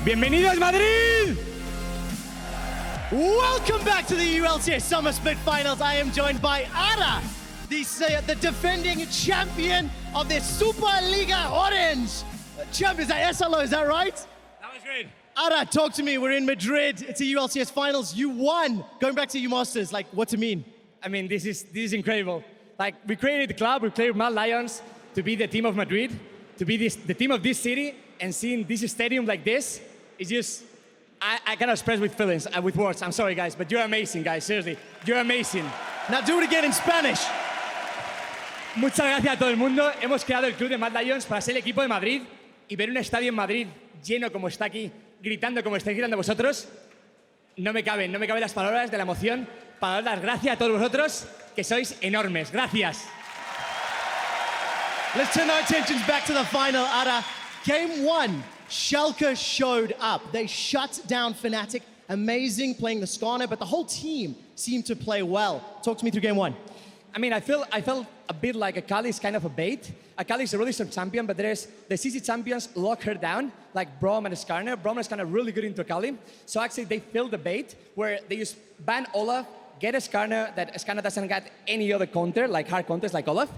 Bienvenidos, Madrid! Welcome back to the LCS Summer Split Finals. I am joined by Ara, the defending champion of the Superliga Orange. Champ, is that SLO, is that right? That was great. Ara, talk to me. We're in Madrid. It's a ULCS Finals. You won. Going back to you Masters, like, what's it mean? I mean, this is incredible. Like, we created the club, we played with Mad Lions to be the team of Madrid, to be the team of this city, and seeing this stadium like this is just, I cannot express with feelings and with words. I'm sorry, guys, but you're amazing, guys. Seriously, you're amazing. Now do it again in Spanish. Muchas gracias a todo el mundo. Hemos creado el club de Mad Lions para ser el equipo de Madrid y ver un estadio en Madrid lleno como está aquí, gritando como estáis gritando vosotros. No me caben las palabras de la emoción para dar las gracias a todos vosotros, que sois enormes. Gracias. Let's turn our attentions back to the final, Ara. Game 1, Schalke showed up. They shut down Fnatic. Amazing playing the Skarner, but the whole team seemed to play well. Talk to me through game 1. I mean, I felt a bit like Akali is kind of a bait. Akali is a really strong champion, but the CC champions lock her down, like Braum and Skarner. Braum is kind of really good into Akali. So actually, they filled the bait where they just ban Olaf, get a Skarner that Skarner doesn't get any other counter, like hard counters like Olaf.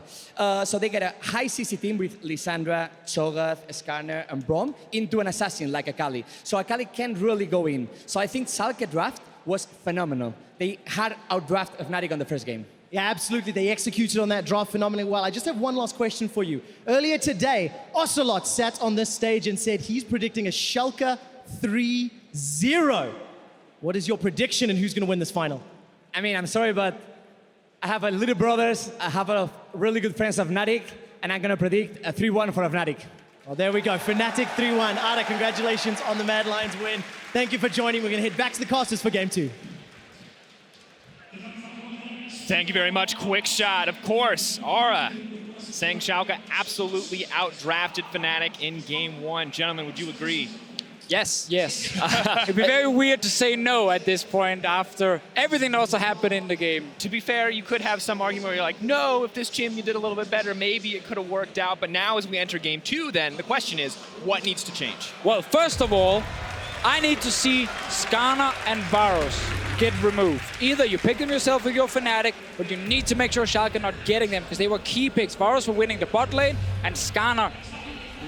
So they get a high CC team with Lissandra, Cho'gath, Skarner, and Braum into an assassin like Akali. So Akali can't really go in. So I think Schalke draft was phenomenal. They had outdraft Fnatic on the first game. Yeah, absolutely. They executed on that draft phenomenally well. I just have one last question for you. Earlier today, Ocelot sat on this stage and said he's predicting a Schalke 3-0. What is your prediction and who's going to win this final? I mean, I'm sorry, but I have a little brothers, I have a really good friends of Fnatic, and I'm going to predict a 3-1 for Fnatic. Well, there we go. Fnatic 3-1. Ara, congratulations on the Mad Lions win. Thank you for joining. We're going to head back to the casters for game 2. Thank you very much, Quickshot. Of course, Ara saying Schalke absolutely outdrafted Fnatic in game 1. Gentlemen, would you agree? Yes. It'd be very weird to say no at this point after everything that also happened in the game. To be fair, you could have some argument where you're like, no, if this champion did a little bit better, maybe it could have worked out. But now as we enter game 2, then the question is, what needs to change? Well, first of all, I need to see Skarner and Varus get removed. Either you pick them yourself with your Fnatic, but you need to make sure Schalke not getting them because they were key picks. Varus were winning the bot lane, and Skarner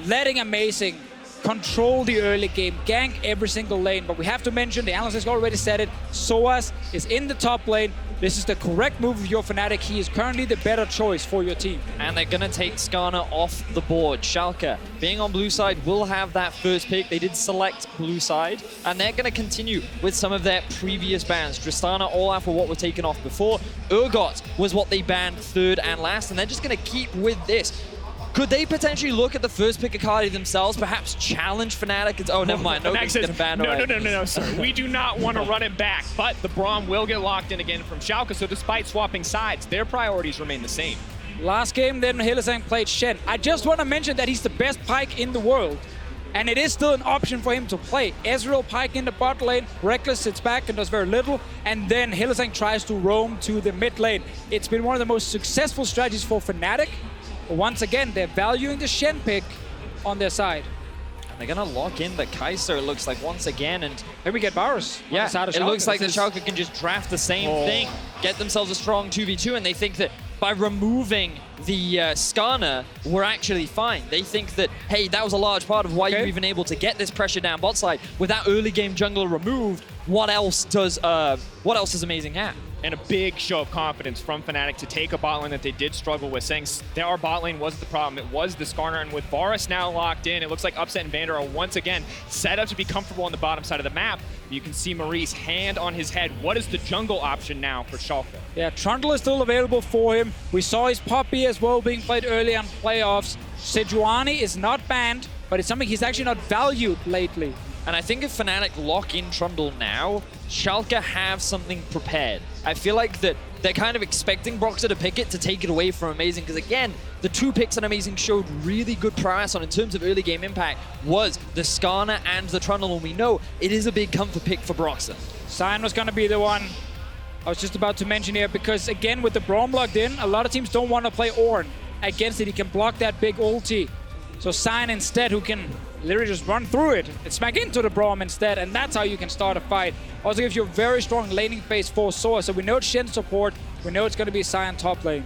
letting Amazing control the early game, gank every single lane. But we have to mention, the analyst has already said it, sOAZ is in the top lane. This is the correct move of your Fnatic. He is currently the better choice for your team. And they're going to take Skarner off the board. Schalke, being on blue side, will have that first pick. They did select blue side, and they're going to continue with some of their previous bans. Tristana, Olaf were what were taken off before. Urgot was what they banned third and last, and they're just going to keep with this. Could they potentially look at the first pick Akali themselves, perhaps challenge Fnatic? Oh, never mind. No, says, no, sir. We do not want to run it back, but the Braum will get locked in again from Schalke, so despite swapping sides, their priorities remain the same. Last game, then Hylissang played Shen. I just want to mention that he's the best Pyke in the world, and it is still an option for him to play. Ezreal Pyke in the bot lane, Rekkles sits back and does very little, and then Hylissang tries to roam to the mid lane. It's been one of the most successful strategies for Fnatic. Once again, they're valuing the Shen pick on their side. And they're going to lock in the Kai'Sa, it looks like, once again. And here we get Varus. Yeah, it looks like the Schalke can just draft the same thing, get themselves a strong 2v2, and they think that by removing the Skarner, we're actually fine. They think that, hey, that was a large part of why you're even able to get this pressure down bot side. With that early game jungler removed, what else does Amazing have? And a big show of confidence from Fnatic to take a bot lane that they did struggle with, saying our bot lane wasn't the problem, it was the Skarner. And with Varus now locked in, it looks like Upset and Vander are once again set up to be comfortable on the bottom side of the map. You can see Maurice hand on his head. What is the jungle option now for Schalke? Yeah, Trundle is still available for him. We saw his Poppy as well being played early on playoffs. Sejuani is not banned, but it's something he's actually not valued lately. And I think if Fnatic lock in Trundle now, Schalke have something prepared. I feel like that they're kind of expecting Broxah to pick it to take it away from Amazing, because again, the two picks that Amazing showed really good prowess on in terms of early game impact was the Skarner and the Trundle, and we know it is a big comfort pick for Broxah. Sion was going to be the one I was just about to mention here, because again, with the Braum locked in, a lot of teams don't want to play Ornn against it. He can block that big ulti. So Sion instead, who can literally just run through it and smack into the Braum instead, and that's how you can start a fight. Also gives you a very strong laning phase for sOAZ. So we know it's Shen support, we know it's going to be Sion top lane.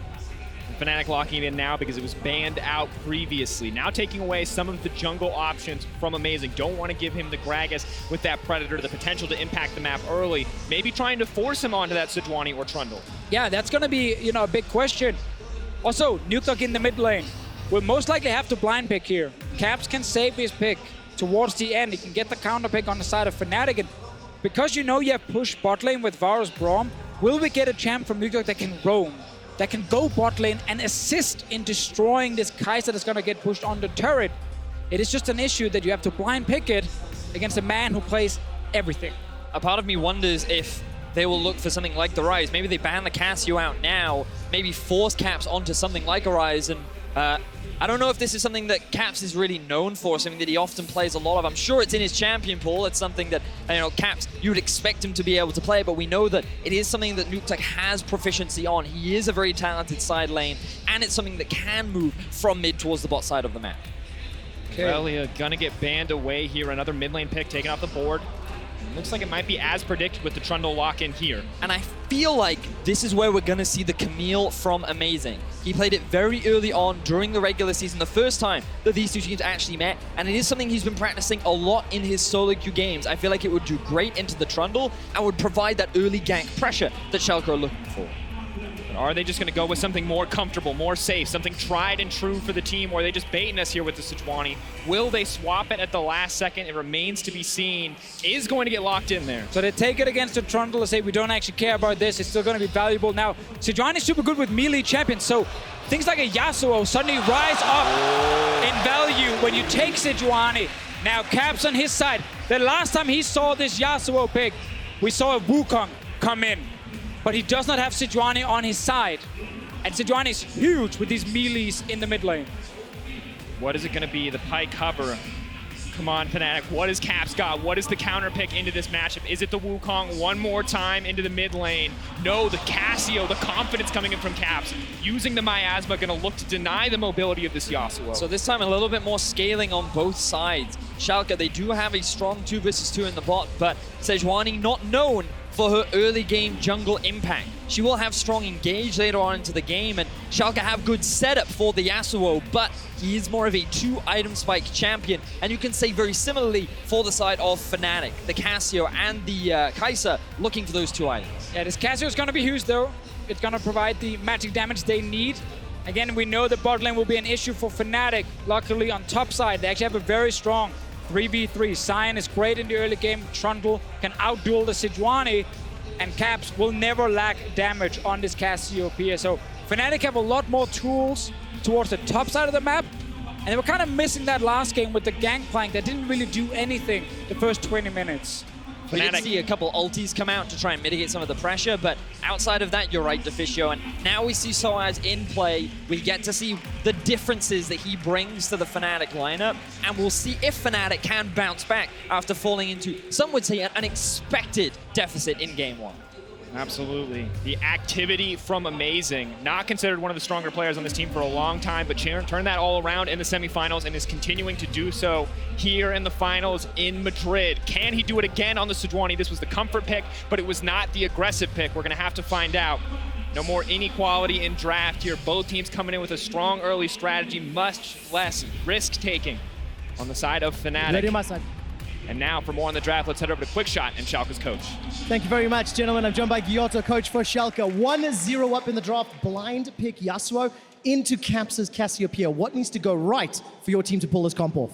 Fnatic locking it in now because it was banned out previously. Now taking away some of the jungle options from Amazing. Don't want to give him the Gragas with that Predator, the potential to impact the map early. Maybe trying to force him onto that Sejuani or Trundle. Yeah, that's going to be, a big question. Also, Nukeduck in the mid lane. We'll most likely have to blind pick here. Caps can save his pick towards the end. He can get the counter pick on the side of Fnatic. And because you have pushed bot lane with Varus Braum, will we get a champ from Nukeduck that can roam, that can go bot lane and assist in destroying this Kai'Sa that's going to get pushed on the turret? It is just an issue that you have to blind pick it against a man who plays everything. A part of me wonders if they will look for something like the Rise. Maybe they ban the Cassio out now, maybe force Caps onto something like a Rise. And I don't know if this is something that Caps is really known for, something that he often plays a lot of. I'm sure it's in his champion pool. It's something that, Caps, you would expect him to be able to play, but we know that it is something that Nukeduck has proficiency on. He is a very talented side lane, and it's something that can move from mid towards the bot side of the map. Well, gonna get banned away here. Another mid lane pick taken off the board. Looks like it might be as predicted with the Trundle lock-in here. And I feel like this is where we're going to see the Camille from Amazing. He played it very early on during the regular season, the first time that these two teams actually met, and it is something he's been practicing a lot in his solo queue games. I feel like it would do great into the Trundle and would provide that early gank pressure that Schalke are looking for. Are they just going to go with something more comfortable, more safe, something tried and true for the team, or are they just baiting us here with the Sejuani? Will they swap it at the last second? It remains to be seen. Is going to get locked in there. So they take it against the Trundle and say, we don't actually care about this. It's still going to be valuable. Now, Sejuani is super good with melee champions, so things like a Yasuo suddenly rise up in value when you take Sejuani. Now, Caps on his side. The last time he saw this Yasuo pick, we saw a Wukong come in. But he does not have Sejuani on his side. And Sejuani is huge with these melees in the mid lane. What is it going to be? The pike cover. Come on, Fnatic. What has Caps got? What is the counter pick into this matchup? Is it the Wukong one more time into the mid lane? No, the Cassio, the confidence coming in from Caps. Using the miasma, going to look to deny the mobility of this Yasuo. So this time a little bit more scaling on both sides. Schalke, they do have a strong 2 versus 2 in the bot, but Sejuani not known for her early game jungle impact. She will have strong engage later on into the game, and Schalke have good setup for the Yasuo, but he is more of a 2-item spike champion, and you can say very similarly for the side of Fnatic, the Cassio and the Kai'Sa looking for those 2 items. Yeah, this Cassio is going to be huge though. It's going to provide the magic damage they need. Again, we know the bot lane will be an issue for Fnatic. Luckily on top side, they actually have a very strong 3v3. Sion is great in the early game. Trundle can outduel the Sejuani, and Caps will never lack damage on this Cassiopeia. So Fnatic have a lot more tools towards the top side of the map, and they were kind of missing that last game with the Gangplank that didn't really do anything the first 20 minutes. We did see a couple ultis come out to try and mitigate some of the pressure, but outside of that, you're right, Deficio. And now we see sOAZ in play. We get to see the differences that he brings to the Fnatic lineup, and we'll see if Fnatic can bounce back after falling into, some would say, an unexpected deficit in Game 1. Absolutely. The activity from Amazing, not considered one of the stronger players on this team for a long time, but turned that all around in the semifinals and is continuing to do so here in the finals in Madrid. Can he do it again on the Sejuani? This was the comfort pick, but it was not the aggressive pick. We're going to have to find out. No more inequality in draft here. Both teams coming in with a strong early strategy, much less risk-taking on the side of Fnatic. Ready, my side. And now, for more on the draft, let's head over to Quickshot and Schalke's coach. Thank you very much, gentlemen. I'm joined by Giotto, coach for Schalke. 1-0 up in the draft. Blind pick Yasuo into Caps' Cassiopeia. What needs to go right for your team to pull this comp off?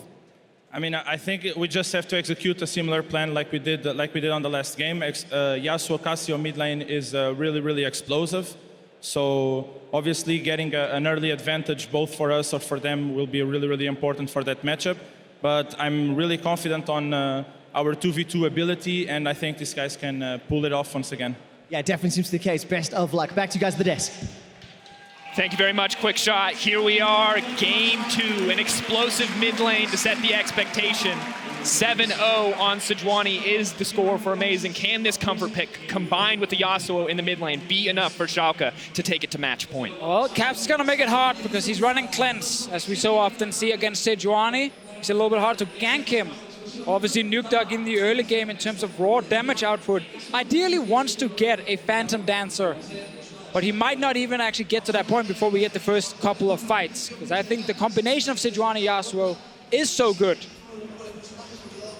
I mean, I think we just have to execute a similar plan like we did on the last game. Yasuo Cassio mid lane is really, really explosive. So obviously getting an early advantage both for us or for them will be really, really important for that matchup. But I'm really confident on our 2v2 ability, and I think these guys can pull it off once again. Yeah, it definitely seems to be the case. Best of luck. Back to you guys at the desk. Thank you very much, Quickshot. Here we are, game 2, an explosive mid lane to set the expectation. 7-0 on Sejuani is the score for Amazing. Can this comfort pick combined with the Yasuo in the mid lane be enough for Schalke to take it to match point? Well, Caps is going to make it hard because he's running Cleanse, as we so often see against Sejuani. It's a little bit hard to gank him. Obviously, Nukeduck in the early game in terms of raw damage output ideally wants to get a Phantom Dancer, but he might not even actually get to that point before we get the first couple of fights, because I think the combination of Sejuani Yasuo is so good.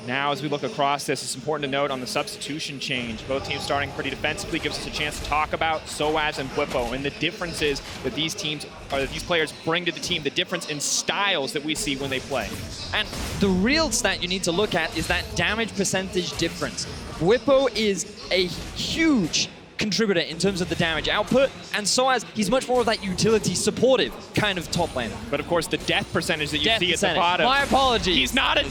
Now, as we look across this, it's important to note on the substitution change. Both teams starting pretty defensively gives us a chance to talk about sOAZ and Bwipo and the differences that these teams, or that these players bring to the team, the difference in styles that we see when they play. And the real stat you need to look at is that damage percentage difference. Bwipo is a huge contributor in terms of the damage output, and sOAZ, he's much more of that utility supportive kind of top laner. But of course, the death percentage that you Death see percentage. at the bottom. My apologies. He's not,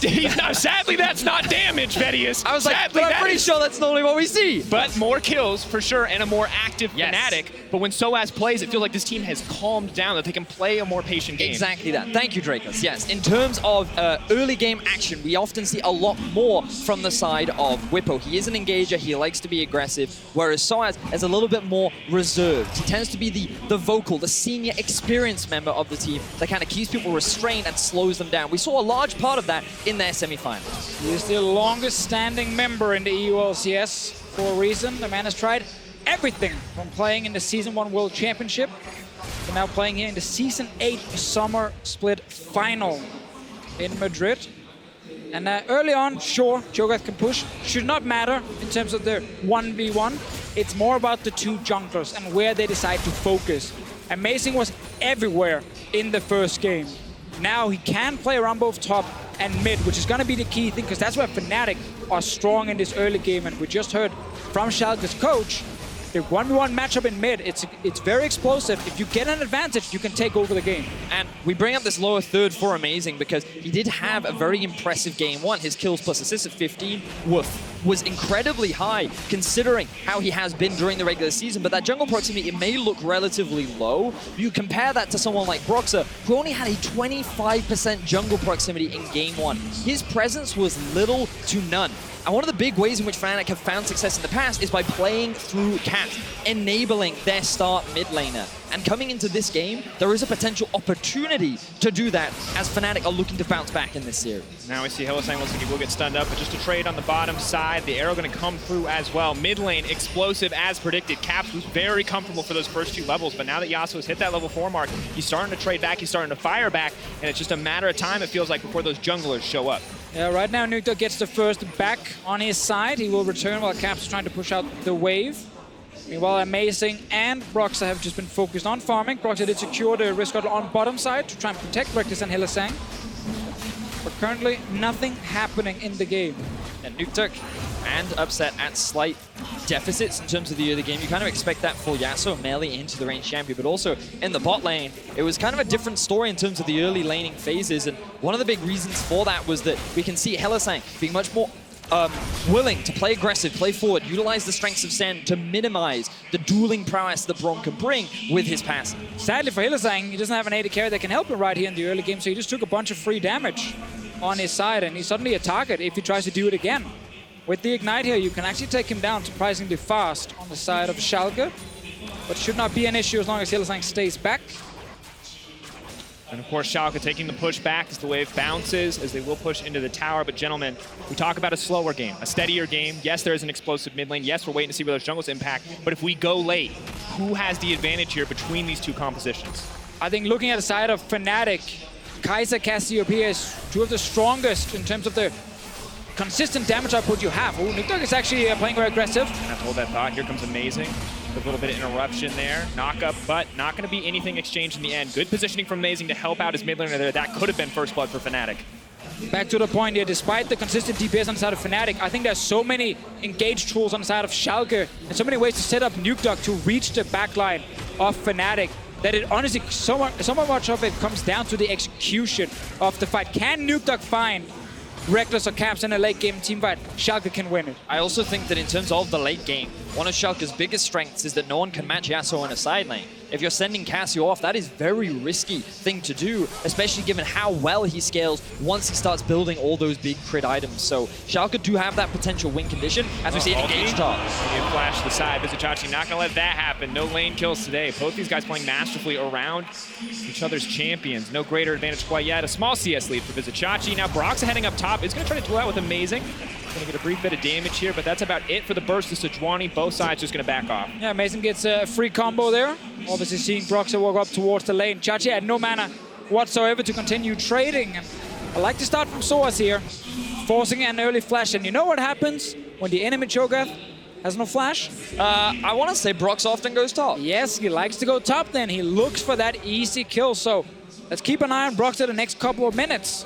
sadly, that's not damage, Vedius. I was like, sadly, but I'm pretty sure that's normally what we see. But more kills, for sure, and a more active Yes. Fnatic. But when sOAZ plays, it feels like this team has calmed down, that they can play a more patient game. Exactly that. Thank you, Drakos. Yes, in terms of early game action, we often see a lot more from the side of Bwipo. He is an engager, he likes to be aggressive, whereas sOAZ is a little bit more reserved. He tends to be the vocal, the senior experienced member of the team that kind of keeps people restrained and slows them down. We saw a large part of that in their semifinals. He is the longest standing member in the EU LCS for a reason. The man has tried everything from playing in the Season 1 World Championship to now playing here in the Season 8 Summer Split Final in Madrid. And early on, sure, Cho'gath can push. Should not matter in terms of the 1v1. It's more about the two junglers and where they decide to focus. Amazing was everywhere in the first game. Now he can play around both top and mid, which is going to be the key thing, because that's where Fnatic are strong in this early game. And we just heard from Schalke's coach, the 1v1 matchup in mid, it's very explosive. If you get an advantage, you can take over the game. And we bring up this lower third for Amazing because he did have a very impressive game one. His kills plus assists at 15 was incredibly high considering how he has been during the regular season, but that jungle proximity, it may look relatively low. You compare that to someone like Broxah, who only had a 25% jungle proximity in game one. His presence was little to none. And one of the big ways in which Fnatic have found success in the past is by playing through Cat, enabling their star mid laner. And coming into this game, there is a potential opportunity to do that as Fnatic are looking to bounce back in this series. Now we see Hylissang looks like he will get stunned up, but just a trade on the bottom side. The arrow going to come through as well. Mid lane, explosive as predicted. Caps was very comfortable for those first two levels, but now that Yasuo's hit that level 4 mark, he's starting to trade back, he's starting to fire back, and it's just a matter of time, it feels like, before those junglers show up. Yeah, right now Nukeduck gets the first back on his side. He will return while Caps is trying to push out the wave. Meanwhile, Amazing and Broxah have just been focused on farming. Broxah did secure the risk on bottom side to try and protect Rekkles and Hylissang. But currently, nothing happening in the game. And Nukeduck and Upset at slight deficits in terms of the early game. You kind of expect that for Yasuo melee into the range champion, but also in the bot lane, it was kind of a different story in terms of the early laning phases. And one of the big reasons for that was that we can see Hylissang being much more willing to play aggressive, play forward, utilize the strengths of Shen to minimize the dueling prowess that Braum can bring with his passive. Sadly for Hylissang, he doesn't have an AD carry that can help him right here in the early game, so he just took a bunch of free damage on his side, and he's suddenly a target if he tries to do it again. With the Ignite here, you can actually take him down surprisingly fast on the side of Schalke, but should not be an issue as long as Hylissang stays back. And of course, Schalke taking the push back as the wave bounces, as they will push into the tower. But gentlemen, we talk about a slower game, a steadier game. Yes, there is an explosive mid lane. Yes, we're waiting to see where those jungles impact. But if we go late, who has the advantage here between these two compositions? I think looking at the side of Fnatic, Kai'Sa, Cassiopeia is two of the strongest in terms of the consistent damage output you have. Oh, Nukeduck is actually playing very aggressive. I have to hold that thought. Here comes Amazing. A little bit of interruption there. Knock up, but not going to be anything exchanged in the end. Good positioning from Amazing to help out his mid laner there. That could have been first blood for Fnatic. Back to the point here, despite the consistent DPS on the side of Fnatic, I think there's so many engaged tools on the side of Schalke and so many ways to set up Nukeduck to reach the backline of Fnatic that it honestly, so much of it comes down to the execution of the fight. Can Nukeduck find Rekkles or Caps in a late game team fight? Schalke can win it. I also think that in terms of the late game, one of Schalke's biggest strengths is that no one can match Yasuo in a side lane. if you're sending Cassio off, that is very risky thing to do, especially given how well he scales once he starts building all those big crit items. So Schalke do have that potential win condition as we see it engage top. You flash to the side. Vizicsacsi not going to let that happen. No lane kills today. Both these guys playing masterfully around each other's champions. No greater advantage quite yet. A small CS lead for Vizicsacsi. Now Broxah heading up top is going to try to duel out with Amazing. Going to get a brief bit of damage here, but that's about it for the burst to Sejuani. Both sides just going to back off. Yeah, Amazing gets a free combo there. Obviously seeing Broxah walk up towards the lane. Chachi had no mana whatsoever to continue trading. I like to start from sOAZ here, forcing an early flash. And you know what happens when the enemy Cho'gath has no flash? I want to say Broxah often goes top. Yes, he likes to go top then. He looks for that easy kill. So let's keep an eye on Broxah the next couple of minutes.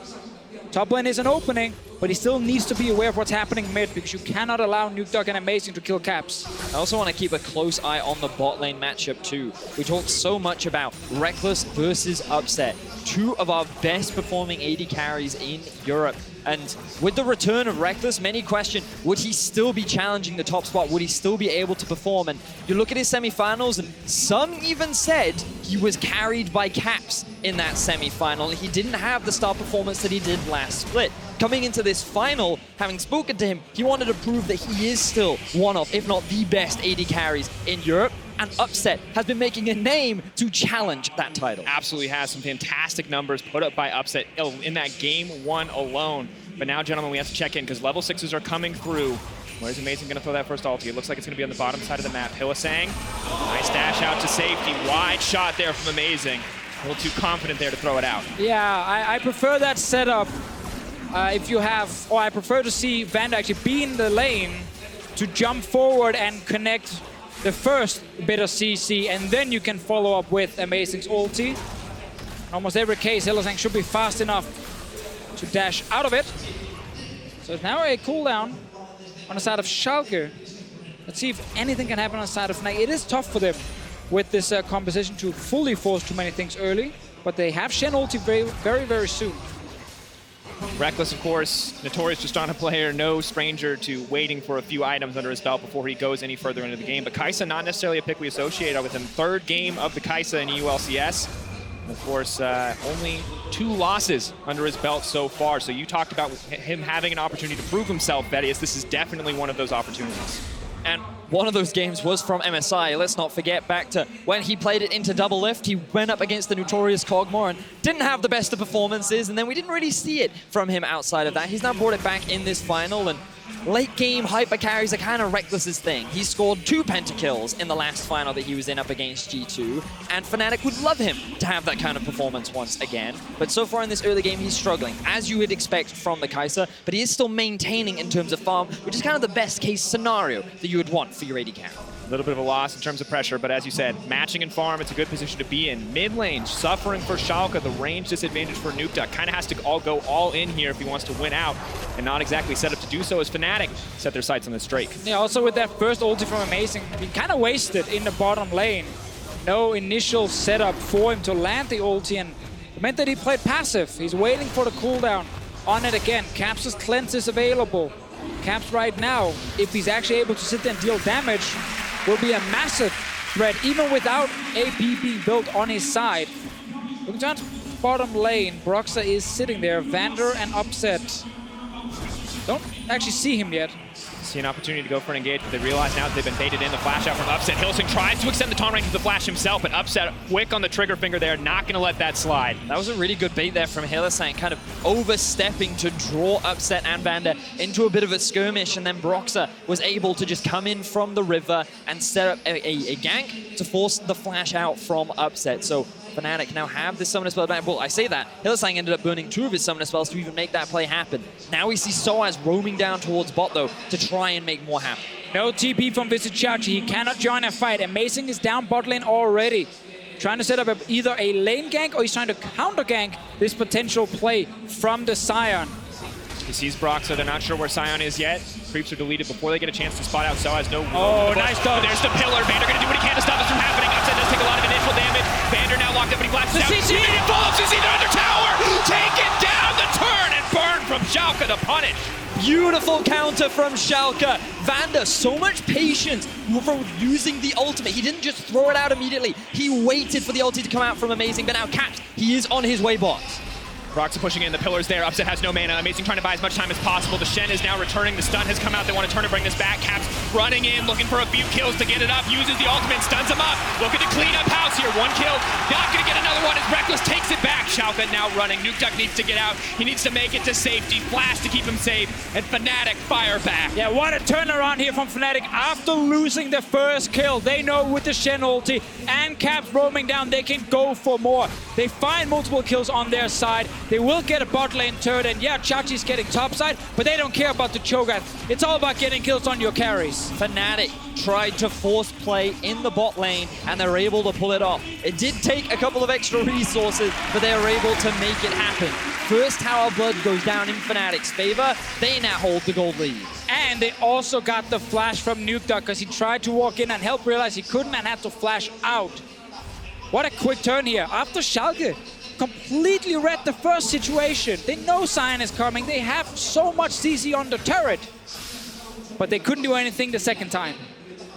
Top lane is an opening, but he still needs to be aware of what's happening mid because you cannot allow Nukeduck and Amazing to kill Caps. I also want to keep a close eye on the bot lane matchup too. We talked so much about Rekkles versus Upset, two of our best performing AD carries in Europe. And with the return of Rekkles, many question, would he still be challenging the top spot? Would he still be able to perform? And you look at his semifinals, and some even said he was carried by Caps in that semifinal. He didn't have the star performance that he did last split. Coming into this final, having spoken to him, he wanted to prove that he is still one of, if not the best AD carries in Europe. And Upset has been making a name to challenge that title. Absolutely has some fantastic numbers put up by Upset in that game 1 alone. But now, gentlemen, we have to check in because level 6s are coming through. Where's Amazing going to throw that first ulti? It looks like it's going to be on the bottom side of the map. Hylissang, nice dash out to safety. Wide shot there from Amazing. A little too confident there to throw it out. Yeah, I prefer that setup. If you have, or I prefer to see Vander actually be in the lane to jump forward and connect the first bit of CC, and then you can follow up with Amazing's ulti. In almost every case, Hylissang should be fast enough to dash out of it. So it's now a cooldown on the side of Schalke. Let's see if anything can happen on the side of Fnatic. It is tough for them with this composition to fully force too many things early, but they have Shen ulti very, very soon. Rekkles, of course, notorious Tristana player, no stranger to waiting for a few items under his belt before he goes any further into the game. But Kai'Sa, not necessarily a pick we associate with him. Third game of the Kai'Sa in EU LCS. And of course, only 2 losses under his belt so far. So you talked about him having an opportunity to prove himself, Vedius. This is definitely one of those opportunities. And one of those games was from MSI. Let's not forget back to when he played it into double lift. He went up against the notorious Kog'Maw and didn't have the best of performances, and then we didn't really see it from him outside of that. He's now brought it back in this final, and late game hyper carries are kind of Rekkles' thing. He scored 2 pentakills in the last final that he was in up against G2, and Fnatic would love him to have that kind of performance once again. But so far in this early game, he's struggling, as you would expect from the Kai'Sa, but he is still maintaining in terms of farm, which is kind of the best case scenario that you would want for your AD carry. A little bit of a loss in terms of pressure, but as you said, matching and farm, it's a good position to be in. Mid lane, suffering for Schalke, the range disadvantage for Nukeduck. Kind of has to go all in here if he wants to win out, and not exactly set up to do so as Fnatic set their sights on this Drake. Yeah, also with that first ulti from Amazing, he kind of wasted in the bottom lane. No initial setup for him to land the ulti, and it meant that he played passive. He's waiting for the cooldown on it again. Caps' cleanse is available. Caps right now, if he's actually able to sit there and deal damage, will be a massive threat, even without AP being built on his side. Looking down to bottom lane, Broxah is sitting there. Vander and Upset don't actually see him yet. See an opportunity to go for an engage, but they realize now that they've been baited in. The flash out from Upset. Hylissang tries to extend the taunt range of the flash himself, but Upset quick on the trigger finger there, not going to let that slide. That was a really good bait there from Hylissang, kind of overstepping to draw Upset and Vander into a bit of a skirmish, and then Broxah was able to just come in from the river and set up a gank to force the flash out from Upset. So Fnatic now have this summoner spell back. Well, I say that. Hylissang ended up burning 2 of his summoner spells to even make that play happen. Now we see sOAZ roaming down towards bot, though, to try and make more happen. No TP from Vizicsacsi. He cannot join a fight. Amazing is down bot lane already. Trying to set up either a lane gank or he's trying to counter gank this potential play from the Sion. He sees Broxah. They're not sure where Sion is yet. Creeps are deleted before they get a chance to spot out sOAZ. No. Oh, nice dodge. There's the pillar. Vander going to do what he can to stop this from happening. Upset does take a lot of initial damage. Vander now locked up, but he flashes out. CC! Follows CC. They're under tower. Taken down the turn and burned from Schalke to punish. Beautiful counter from Schalke. Vander, so much patience for using the ultimate. He didn't just throw it out immediately. He waited for the ulti to come out from Amazing, but now Caps, he is on his way bot. Broxah pushing in the pillars there. Upset has no mana. Amazing trying to buy as much time as possible. The Shen is now returning. The stun has come out. They want to turn and bring this back. Caps running in, looking for a few kills to get it up. Uses the ultimate, stuns him up. Looking to clean up house here. One kill. Not going to get another one as Rekkles takes it back. Schalke now running. Nukeduck needs to get out. He needs to make it to safety. Flash to keep him safe. And Fnatic fire back. Yeah, what a turnaround here from Fnatic after losing the first kill. They know with the Shen ulti and Caps roaming down, they can go for more. They find multiple kills on their side. They will get a bot lane turret, and yeah, Chachi's getting topside, but they don't care about the Cho'gath. It's all about getting kills on your carries. Fnatic tried to force play in the bot lane, and they're able to pull it off. It did take a couple of extra resources, but they were able to make it happen. First Tower Blood goes down in Fnatic's favor. They now hold the gold lead. And they also got the flash from Nukeduck because he tried to walk in and help, realize he couldn't and had to flash out. What a quick turn here. After Schalke completely read the first situation. They know Sion is coming. They have so much CC on the turret. But they couldn't do anything the second time.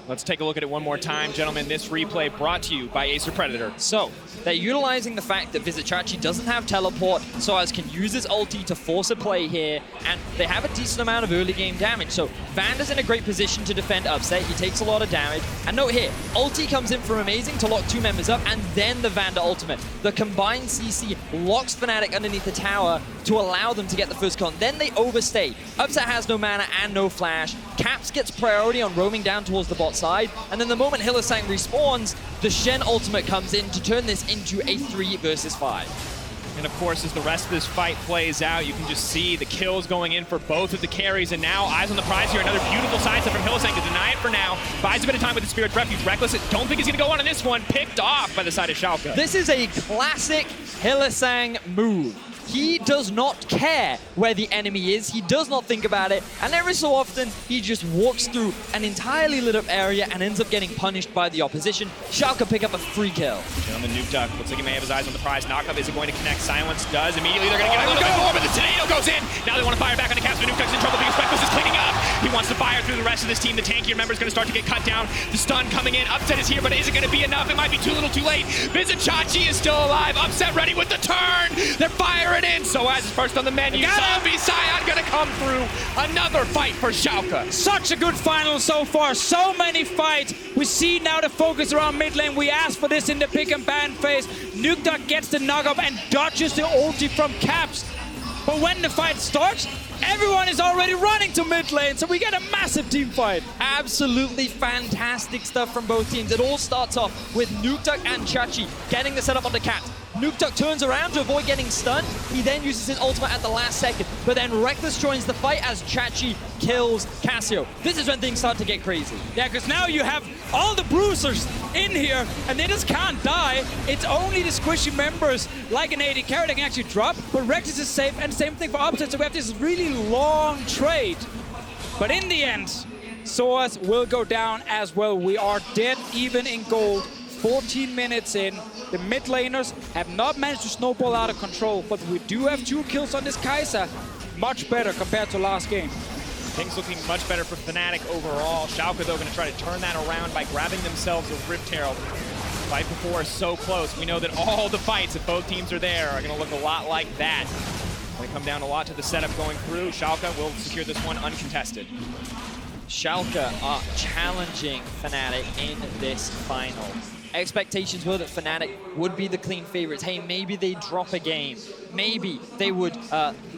Let's take a look at it one more time, gentlemen. This replay brought to you by Acer Predator. So, they're utilizing the fact that Vizicsacsi doesn't have teleport, sOAZ can use his ulti to force a play here, and they have a decent amount of early game damage. So, Vander's in a great position to defend upset. He takes a lot of damage. And note here, ulti comes in from Amazing to lock two members up, and then the Vander ultimate. The combined CC locks Fnatic underneath the tower to allow them to get the first kill. Then they overstay. Upset has no mana and no flash. Caps gets priority on roaming down towards the bot side, and then the moment Hylissang respawns, the Shen ultimate comes in to turn this into a 3 versus 5. And of course, as the rest of this fight plays out, you can just see the kills going in for both of the carries, and now eyes on the prize here. Another beautiful sidestep from Hylissang to deny it for now. Buys a bit of time with the Spirit's Refuge. Rekkles, don't think he's going to go on this one. Picked off by the side of Schalke. This is a classic Hylissang move. He does not care where the enemy is. He does not think about it. And every so often, he just walks through an entirely lit up area and ends up getting punished by the opposition. Schalke pick up a free kill. Gentlemen, Nukeduck looks like he may have his eyes on the prize. Knockup isn't going to connect. Silence does. Immediately, they're going to get a little bit more, but the tornado goes in. Now they want to fire back on the Caps, but Nukeduck's in trouble because Rekkles is cleaning up. He wants to fire through the rest of this team. The tankier member is going to start to get cut down. The stun coming in. Upset is here, but is it going to be enough? It might be too little too late. Vizicsacsi is still alive. Upset ready with the turn. They're firing in. sOAZ is first on the menu. Zombie Sion gonna come through. Another fight for Schalke. Such a good final so far. So many fights. We see now the focus around mid lane. We asked for this in the pick and ban phase. Nukeduck gets the knock-up and dodges the ulti from Caps. But when the fight starts, everyone is already running to mid lane, so we get a massive team fight. Absolutely fantastic stuff from both teams. It all starts off with Nukeduck and Chachi getting the setup on the Caps. Nukeduck turns around to avoid getting stunned. He then uses his ultimate at the last second. But then Rekkles joins the fight as Chachi kills Cassio. This is when things start to get crazy. Yeah, because now you have all the bruisers in here, and they just can't die. It's only the squishy members, like an AD carry, that can actually drop. But Rekkles is safe, and same thing for Upset. So we have this really long trade. But in the end, sOAZ will go down as well. We are dead even in gold. 14 minutes in. The mid laners have not managed to snowball out of control, but we do have 2 kills on this Kai'Sa. Much better compared to last game. Things looking much better for Fnatic overall. Schalke, though, going to try to turn that around by grabbing themselves a Rift Herald. Fight before is so close. We know that all the fights, if both teams are there, are going to look a lot like that. Going to come down a lot to the setup going through. Schalke will secure this one uncontested. Schalke are challenging Fnatic in this final. Expectations were that Fnatic would be the clean favorites. Hey, maybe they drop a game. Maybe they would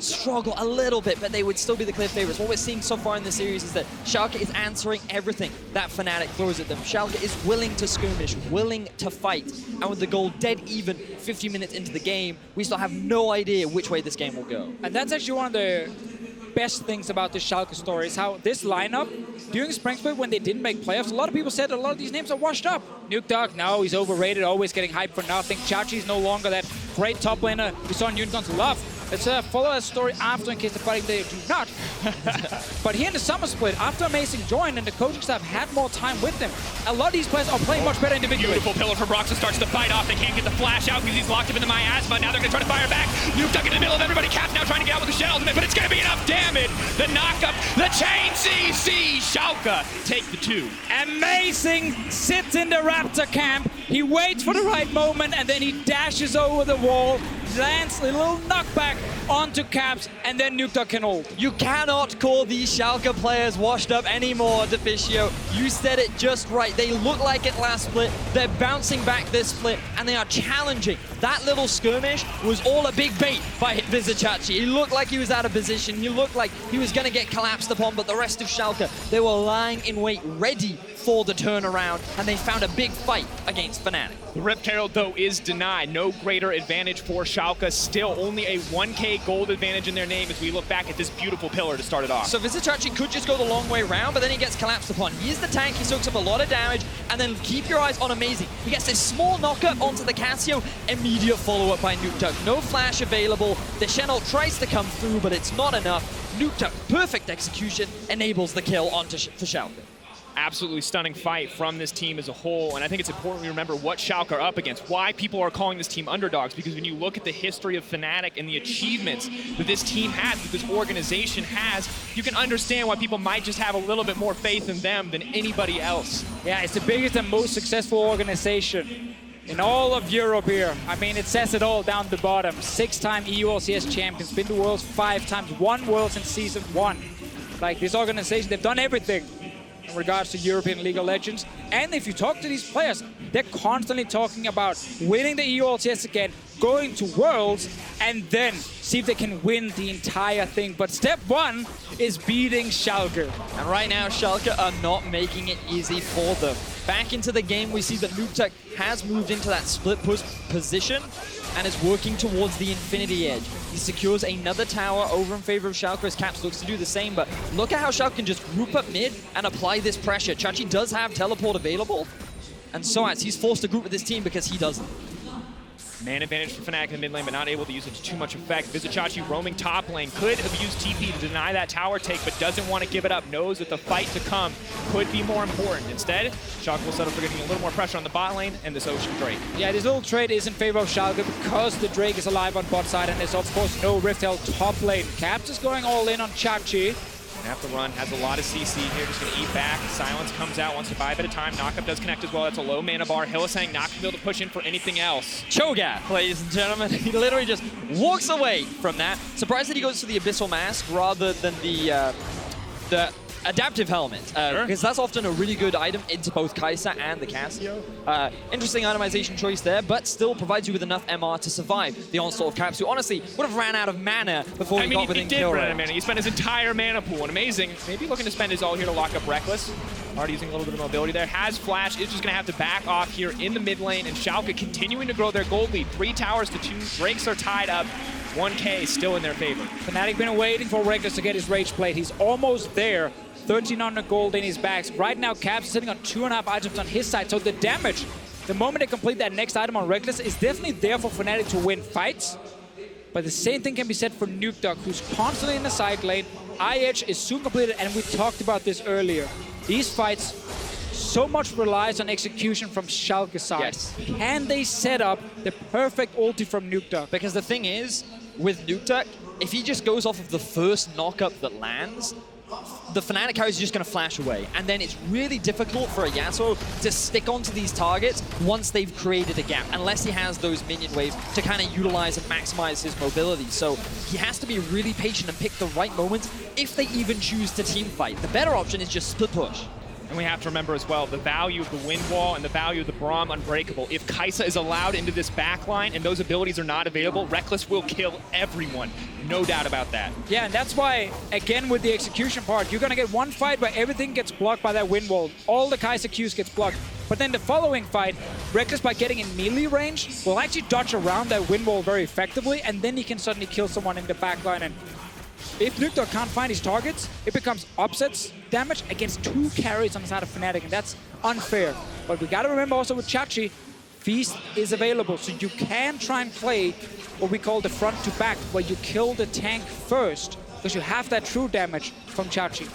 struggle a little bit, but they would still be the clear favorites. What we're seeing so far in the series is that Schalke is answering everything that Fnatic throws at them. Schalke is willing to skirmish, willing to fight. And with the goal dead even 50 minutes into the game, we still have no idea which way this game will go. And that's actually one of the best things about the Schalke story is how this lineup, during Spring Split when they didn't make playoffs, a lot of people said a lot of these names are washed up. Nukeduck, no, he's overrated, always getting hyped for nothing. Chachi's no longer that great top laner we saw in Unicorns love. Let's follow that story after in case the fighting they do not. But here in the summer split, after Amazing joined and the coaching staff had more time with them, a lot of these players are playing much better individually. Beautiful pillar for Broxah starts the fight off. They can't get the flash out because he's locked up in the miasma. Now they're going to try to fire back. Nukeduck in the middle of everybody. Caps now trying to get out with the Shen ultimate, but it's going to be enough damage. The knockup, the chain CC. Schalke take the 2. Amazing sits in the Raptor camp. He waits for the right moment and then he dashes over the wall, lands a little knockback onto Caps, and then Nukeduck can ult. You cannot call these Schalke players washed up anymore, Deficio. You said it just right. They look like it last split. They're bouncing back this split, and they are challenging. That little skirmish was all a big bait by Vizicsacsi. He looked like he was out of position. He looked like he was going to get collapsed upon, but the rest of Schalke, they were lying in wait, ready for the turnaround, and they found a big fight against Fnatic. The Rip Herald, though, is denied. No greater advantage for Schalke. Still only a 1k gold advantage in their name as we look back at this beautiful pillar to start it off. So Vizicsacsi could just go the long way around, but then he gets collapsed upon. He is the tank, he soaks up a lot of damage, and then keep your eyes on Amazing. He gets this small knockup onto the Cassio, immediate follow-up by Nukeduck. No flash available. The Shen ult tries to come through, but it's not enough. Nukeduck, perfect execution, enables the kill onto for Schalke. Absolutely stunning fight from this team as a whole, and I think it's important we remember what Schalke are up against, why people are calling this team underdogs, because when you look at the history of Fnatic and the achievements that this team has, that this organization has, you can understand why people might just have a little bit more faith in them than anybody else. Yeah, it's the biggest and most successful organization in all of Europe here. I mean, it says it all down the bottom. 6-time EU LCS champions, been to Worlds 5 times, won Worlds in Season 1. Like, this organization, they've done everything in regards to European League of Legends. And if you talk to these players, they're constantly talking about winning the EU LCS again, going to Worlds, and then see if they can win the entire thing. But step 1 is beating Schalke. And right now, Schalke are not making it easy for them. Back into the game, we see that Nukeduck has moved into that split push position and is working towards the Infinity Edge. He secures another tower over in favor of Schalke as Caps looks to do the same, but look at how Schalke can just group up mid and apply this pressure. Chachi does have teleport available, and sOAZ, he's forced to group with this team because he doesn't. Man advantage for Fnatic in the mid lane, but not able to use it to too much effect. Vizicsacsi roaming top lane, could have used TP to deny that tower take, but doesn't want to give it up. Knows that the fight to come could be more important. Instead, Schalke will settle for getting a little more pressure on the bot lane and this Ocean Drake. Yeah, this little trade is in favor of Schalke because the Drake is alive on bot side, and there's of course no Rift Held top lane. Caps is going all in on Chachi. Have to run, has a lot of CC here, just gonna eat back. Silence comes out, wants to buy a bit of time. Knockup does connect as well, that's a low mana bar. Hylissang not gonna be able to push in for anything else. Cho'gath, ladies and gentlemen, he literally just walks away from that. Surprised that he goes to the Abyssal Mask rather than the Adaptive Helmet, because that's often a really good item into both Kai'Sa and the Cassio. Interesting itemization choice there, but still provides you with enough MR to survive the onslaught of Caps, who honestly would have ran out of mana before he got within kill range. Mana. He spent his entire mana pool, and Amazing, maybe looking to spend his all here to lock up Rekkles. Already using a little bit of mobility there. Has flash, is just gonna have to back off here in the mid lane, and Schalke continuing to grow their gold lead. 3 towers to 2, Drakes are tied up. 1k still in their favor. Fnatic been waiting for Rekkles to get his Rage Plate. He's almost there. 1300 gold in his bags. Right now, Caps is sitting on 2.5 items on his side, so the damage, the moment they complete that next item on Rekkles, is definitely there for Fnatic to win fights. But the same thing can be said for Nukeduck, who's constantly in the side lane. IH is soon completed, and we talked about this earlier. These fights, so much relies on execution from Schalke's side. Yes. Can they set up the perfect ulti from Nukeduck? Because the thing is, with Nukeduck, if he just goes off of the first knockup that lands, the Fnatic carry is just going to flash away. And then it's really difficult for a Yasuo to stick onto these targets once they've created a gap, unless he has those minion waves to kind of utilize and maximize his mobility. So he has to be really patient and pick the right moments if they even choose to team fight. The better option is just split push. And we have to remember as well, the value of the Wind Wall and the value of the Braum Unbreakable. If Kai'Sa is allowed into this backline and those abilities are not available, Rekkles will kill everyone. No doubt about that. Yeah, and that's why, again, with the execution part, you're going to get one fight where everything gets blocked by that Wind Wall. All the Kai'Sa Qs gets blocked. But then the following fight, Rekkles, by getting in melee range, will actually dodge around that Wind Wall very effectively, and then he can suddenly kill someone in the backline. And if Nukeduck can't find his targets, it becomes upsets damage against 2 carries on the side of Fnatic, and that's unfair. But we gotta remember also with Chachi, Feast is available, so you can try and play what we call the front to back, where you kill the tank first, because you have that true damage from Chachi.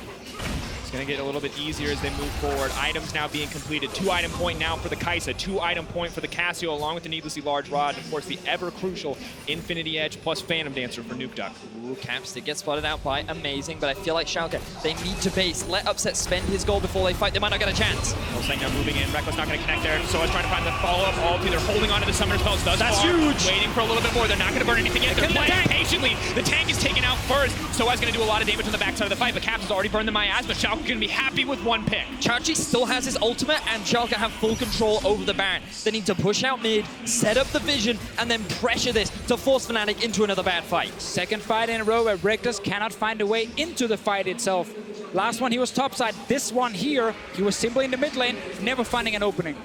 It's going to get a little bit easier as they move forward. Items now being completed. 2-item point now for the Kai'Sa. 2-item point for the Cassio, along with the needlessly large rod. And of course, the ever-crucial Infinity Edge plus Phantom Dancer for Nukeduck. Ooh, Caps did get spotted out by Amazing, but I feel like Schalke, they need to base. Let Upset spend his gold before they fight. They might not get a chance. Hylissang now moving in. Rekkles not going to connect there. sOAZ trying to find the follow-up ulti. They're holding on to the summoner spells. That's huge. Waiting for a little bit more. They're not going to burn anything in. They're playing patiently. The tank is taken out first. sOAZ going to do a lot of damage on the backside of the fight, but Caps has already burned the miasma. Schalke going to be happy with one pick. Chachi still has his ultimate, and Schalke have full control over the Baron. They need to push out mid, set up the vision, and then pressure this to force Fnatic into another bad fight. Second fight in a row where Rekkles cannot find a way into the fight itself. Last one, he was topside. This one here, he was simply in the mid lane, never finding an opening.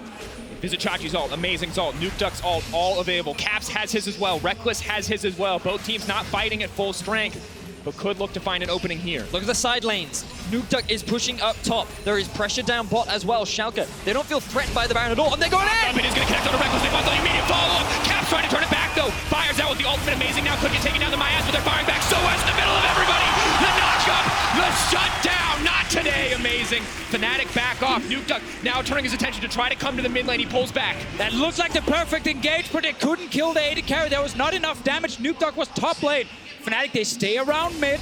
Vizicsacsi's ult, Amazing's ult, Nukeduck's ult, all available. Caps has his as well, Rekkles has his as well. Both teams not fighting at full strength, but could look to find an opening here. Look at the side lanes. Nukeduck is pushing up top. There is pressure down bot as well. Schalke, they don't feel threatened by the Baron at all, and they're going in! It is going to connect on the Rekkles. They want the immediate follow-up. Caps trying to turn it back, though. Fires out with the ultimate. Amazing now could get taken down the miasma, but they're firing back. sOAZ in the middle of everybody. The knock-up, the shutdown. Not today, Amazing. Fnatic back off. Nukeduck now turning his attention to try to come to the mid lane. He pulls back. That looked like the perfect engage, but they couldn't kill the AD carry. There was not enough damage. Nukeduck was top lane. Fnatic, they stay around mid.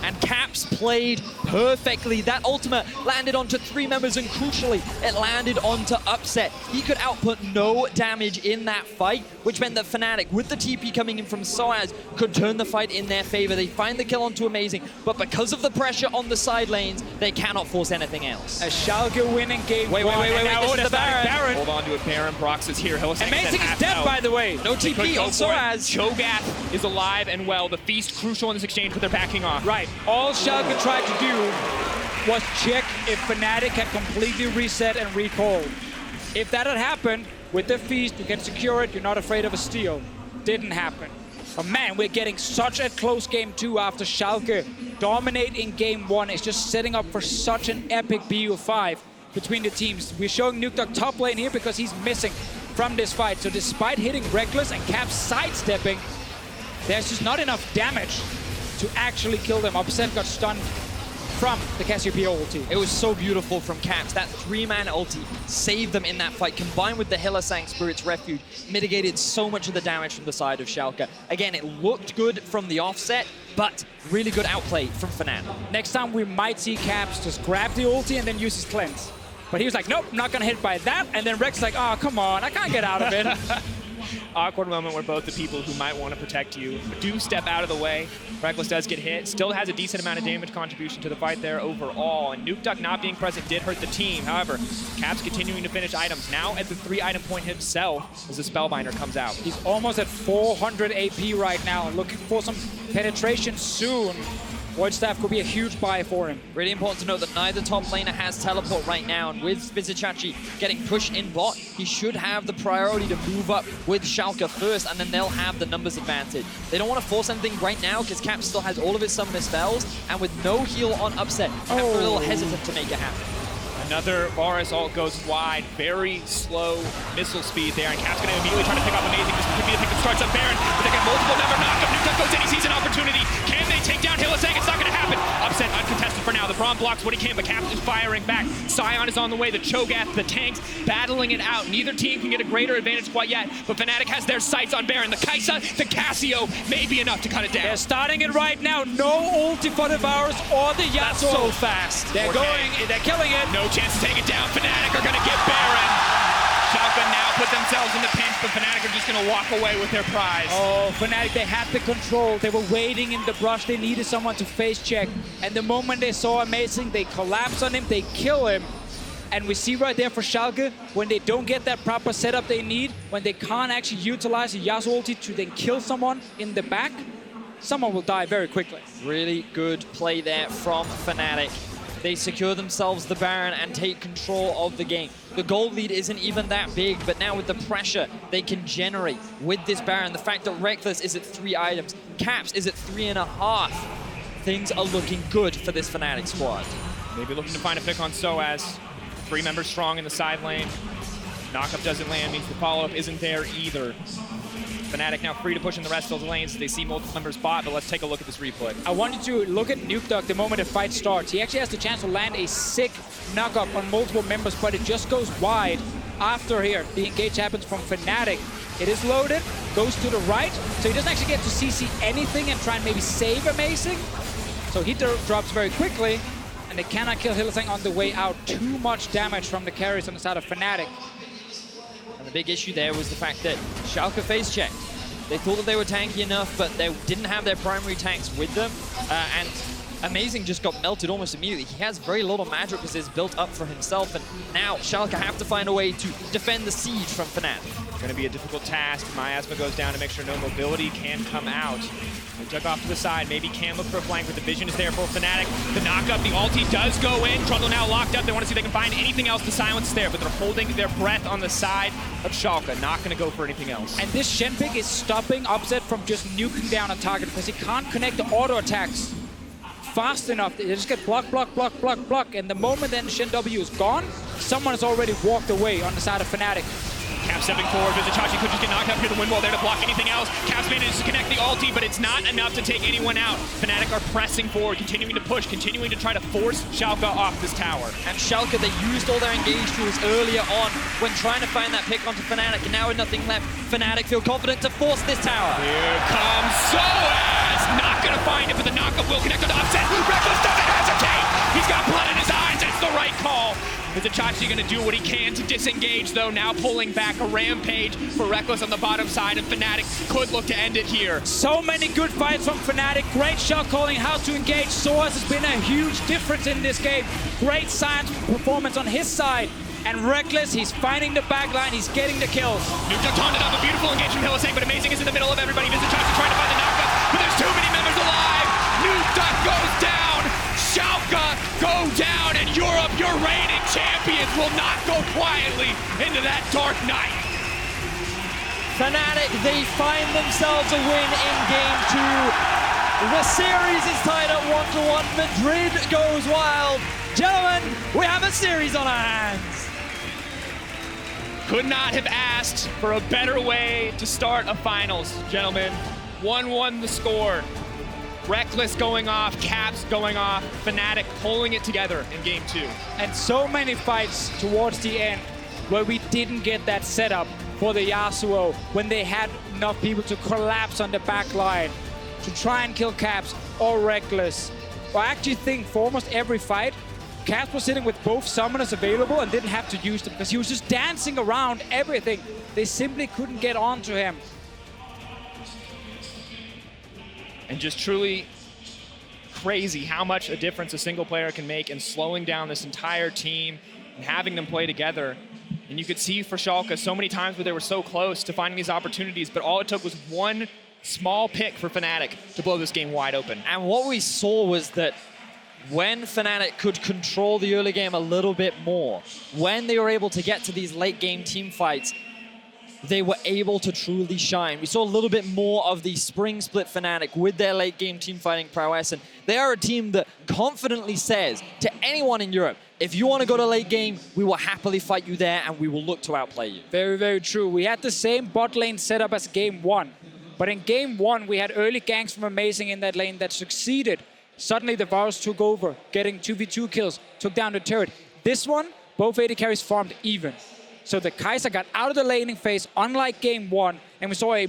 And Caps played perfectly. That ultimate landed onto 3 members, and crucially, it landed onto Upset. He could output no damage in that fight, which meant that Fnatic, with the TP coming in from sOAZ, could turn the fight in their favor. They find the kill onto Amazing, but because of the pressure on the side lanes, they cannot force anything else. A Schalke winning game. Wait, this is the Baron. Hold on to it, Baron. Broxah is here. Hylissang Amazing is dead, by the way. No TP on sOAZ. Cho'gath is alive and well. The Feast crucial in this exchange, but they're backing off. Right. All Schalke tried to do was check if Fnatic had completely reset and recalled. If that had happened, with the Feast, you can secure it, you're not afraid of a steal. Didn't happen. But man, we're getting such a close game 2 after Schalke dominate in game 1. It's just setting up for such an epic BU5 between the teams. We're showing Nukeduck top lane here because he's missing from this fight. So despite hitting Rekkles and Caps sidestepping, there's just not enough damage to actually kill them. Upset got stunned from the Cassiopeia ulti. It was so beautiful from Caps. That 3-man ulti saved them in that fight, combined with the Hylissang Spirit's Refuge, mitigated so much of the damage from the side of Schalke. Again, it looked good from the offset, but really good outplay from Fnatic. Next time we might see Caps just grab the ulti and then use his cleanse. But he was like, nope, I'm not gonna hit by that. And then Rex like, oh, come on, I can't get out of it. Awkward moment where both the people who might want to protect you do step out of the way. Rekkles does get hit, still has a decent amount of damage contribution to the fight there overall, and Nukeduck not being present did hurt the team. However, Caps continuing to finish items, now at the 3-item point himself as the Spellbinder comes out. He's almost at 400 AP right now, looking for some penetration soon. Void Staff could be a huge buy for him. Really important to note that neither top laner has teleport right now, and with Vizicsacsi getting pushed in bot, he should have the priority to move up with Schalke first, and then they'll have the numbers advantage. They don't want to force anything right now because Cap still has all of his summoner spells, and with no heal on Upset, Cap are a little hesitant to make it happen. Another Varus ult goes wide, very slow missile speed there, and Cap's going to immediately try to pick up Amazing. This could be the pick that starts up Baron, but they get multiple member knockup. Nukeduck goes in, he sees an opportunity. Can they take down Hylissang? It's not going to happen. Upset uncontested for now. The Braum blocks what he can, but Cap is firing back. Sion is on the way. The Cho'gath, the tanks, battling it out. Neither team can get a greater advantage quite yet, but Fnatic has their sights on Baron. The Kai'Sa, the Cassio may be enough to cut it down. They're starting it right now. No ulti for the Varus or the Yasuo. That's so fast. They're going, they're killing it. No chance to take it down. Fnatic are going to get Baron. Schalke now put themselves in the pinch, but Fnatic are just going to walk away with their prize. Oh, Fnatic, they had the control. They were waiting in the brush. They needed someone to face check. And the moment they saw Amazing, they collapse on him, they kill him. And we see right there for Schalke, when they don't get that proper setup they need, when they can't actually utilize a Yasuo ulti to then kill someone in the back, someone will die very quickly. Really good play there from Fnatic. They secure themselves the Baron and take control of the game. The gold lead isn't even that big, but now with the pressure they can generate with this Baron, the fact that Rekkles is at 3 items, Caps is at 3.5, things are looking good for this Fnatic squad. Maybe looking to find a pick on sOAZ. 3 members strong in the side lane. Knockup doesn't land, means the follow-up isn't there either. Fnatic now free to push in the rest of the lanes. They see multiple members bot, but let's take a look at this replay. I want you to look at Nukeduck the moment the fight starts. He actually has the chance to land a sick knockup on multiple members, but it just goes wide after here. The engage happens from Fnatic. It is loaded, goes to the right, so he doesn't actually get to CC anything and try and maybe save Amazing. So he drops very quickly, and they cannot kill Hylissang on the way out. Too much damage from the carries on the side of Fnatic. And the big issue there was the fact that Schalke face checked. They thought that they were tanky enough, but they didn't have their primary tanks with them. And Amazing just got melted almost immediately. He has very little magic resist built up for himself, and now Schalke have to find a way to defend the siege from Fnatic. Going to be a difficult task. Miasma goes down to make sure no mobility can come out. They dug off to the side. Maybe can look for a flank, but the vision is there for Fnatic. The knockup, the ulti does go in. Trundle now locked up. They want to see if they can find anything else to silence there, but they're holding their breath on the side of Schalke. Not going to go for anything else. And this Shen pick is stopping Upset from just nuking down a target because he can't connect the auto attacks fast enough. They just get block, block, block, block, block. And the moment then Shen W is gone, someone has already walked away on the side of Fnatic. Cap stepping forward, Vizicsacsi could just get knocked up here, the wind wall there to block anything else. Caps manages to connect the ulti, but it's not enough to take anyone out. Fnatic are pressing forward, continuing to push, continuing to try to force Schalke off this tower. And Schalke, they used all their engage tools earlier on when trying to find that pick onto Fnatic, and now with nothing left, Fnatic feel confident to force this tower. Here comes sOAZ! Not gonna find it, but the knockup will connect on the Upset. Rekkles doesn't hesitate! He's got blood in his eyes, that's the right call. Vizicsacsi gonna do what he can to disengage though, now pulling back a rampage for Rekkles on the bottom side, and Fnatic could look to end it here. So many good fights from Fnatic. Great shot calling, how to engage. sOAZ has been a huge difference in this game. Great science performance on his side. And Rekkles, he's finding the backline, he's getting the kills. Nukeduck taunted up, a beautiful engagement from Hylissang, but Amazing is in the middle of everybody. Vizicsacsi trying to find the knockup, but there's too many members alive. Nukeduck goes down. Schalke go down, and Europe, your reigning champions, will not go quietly into that dark night. Fnatic, they find themselves a win in game 2. The series is tied at 1-1. Madrid goes wild. Gentlemen, we have a series on our hands. Could not have asked for a better way to start a finals, gentlemen. 1-1 the score. Rekkles going off, Caps going off, Fnatic pulling it together in game 2. And so many fights towards the end where we didn't get that setup for the Yasuo when they had enough people to collapse on the back line to try and kill Caps or Rekkles. Well, I actually think for almost every fight, Caps was sitting with both summoners available and didn't have to use them because he was just dancing around everything. They simply couldn't get onto him. And just truly crazy how much a difference a single player can make in slowing down this entire team and having them play together. And you could see for Schalke so many times where they were so close to finding these opportunities, but all it took was one small pick for Fnatic to blow this game wide open. And what we saw was that when Fnatic could control the early game a little bit more, when they were able to get to these late game team fights, they were able to truly shine. We saw a little bit more of the spring split Fnatic with their late game team fighting prowess, and they are a team that confidently says to anyone in Europe, if you want to go to late game, we will happily fight you there and we will look to outplay you. Very, very true. We had the same bot lane setup as game 1, but in game 1 we had early ganks from Amazing in that lane that succeeded. Suddenly the Varus took over, getting 2v2 kills, took down the turret. This one, both AD carries farmed even. So the Kai'Sa got out of the laning phase, unlike game 1, and we saw a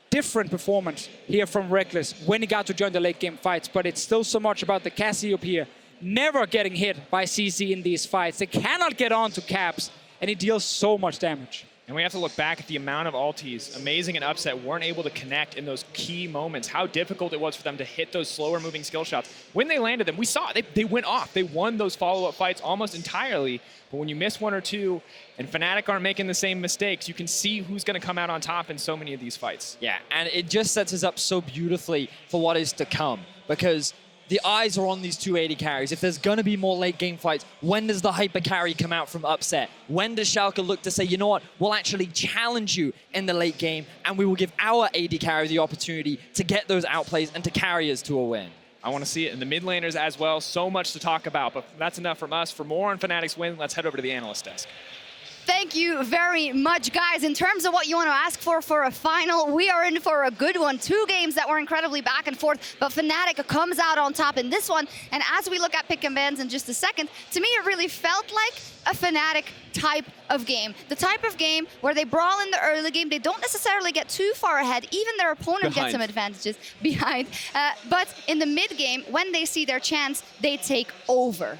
different performance here from Rekkles when he got to join the late game fights, but it's still so much about the Cassiopeia never getting hit by CC in these fights. They cannot get on to Caps, and he deals so much damage. And we have to look back at the amount of ultis. Amazing and Upset weren't able to connect in those key moments, how difficult it was for them to hit those slower moving skill shots. When they landed them, we saw it. They went off. They won those follow-up fights almost entirely. But when you miss one or two, and Fnatic aren't making the same mistakes, you can see who's going to come out on top in so many of these fights. Yeah, and it just sets us up so beautifully for what is to come, because the eyes are on these two AD carries. If there's going to be more late game fights, when does the hyper carry come out from Upset? When does Schalke look to say, you know what, we'll actually challenge you in the late game and we will give our AD carry the opportunity to get those outplays and to carry us to a win? I want to see it in the mid laners as well. So much to talk about, but that's enough from us. For more on Fnatic's win, let's head over to the analyst desk. Thank you very much, guys. In terms of what you want to ask for a final, we are in for a good one. 2 games that were incredibly back and forth, but Fnatic comes out on top in this one. And as we look at pick and bans in just a second, to me it really felt like a Fnatic type of game. The type of game where they brawl in the early game, they don't necessarily get too far ahead, even their opponent gets some advantages behind. But in the mid game, when they see their chance, they take over.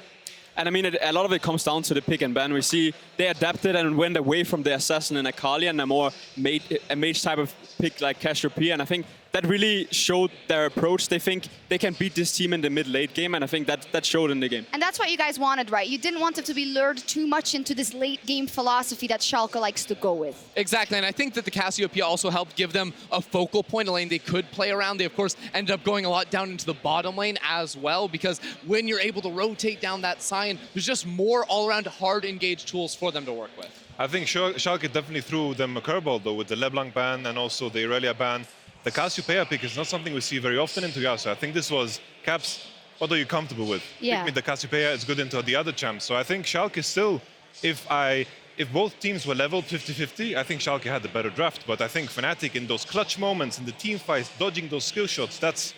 And I mean, a lot of it comes down to the pick and ban. We see they adapted and went away from the Assassin and Akali and a more mage type of pick like Cassiopeia. And I think that really showed their approach. They think they can beat this team in the mid-late game, and I think that showed in the game. And that's what you guys wanted, right? You didn't want them to be lured too much into this late-game philosophy that Schalke likes to go with. Exactly, and I think that the Cassiopeia also helped give them a focal point, a lane they could play around. They, of course, ended up going a lot down into the bottom lane as well, because when you're able to rotate down that Sion, there's just more all-around hard-engaged tools for them to work with. I think Schalke definitely threw them a curveball, though, with the LeBlanc ban and also the Irelia ban. The Cassiopeia pick is not something we see very often into Yasuo. I think this was, Caps, what are you comfortable with? Yeah. Pick me the Cassiopeia, it's good into the other champs. So I think Schalke still, if both teams were leveled 50-50, I think Schalke had the better draft. But I think Fnatic in those clutch moments, in the team fights, dodging those skill shots, that's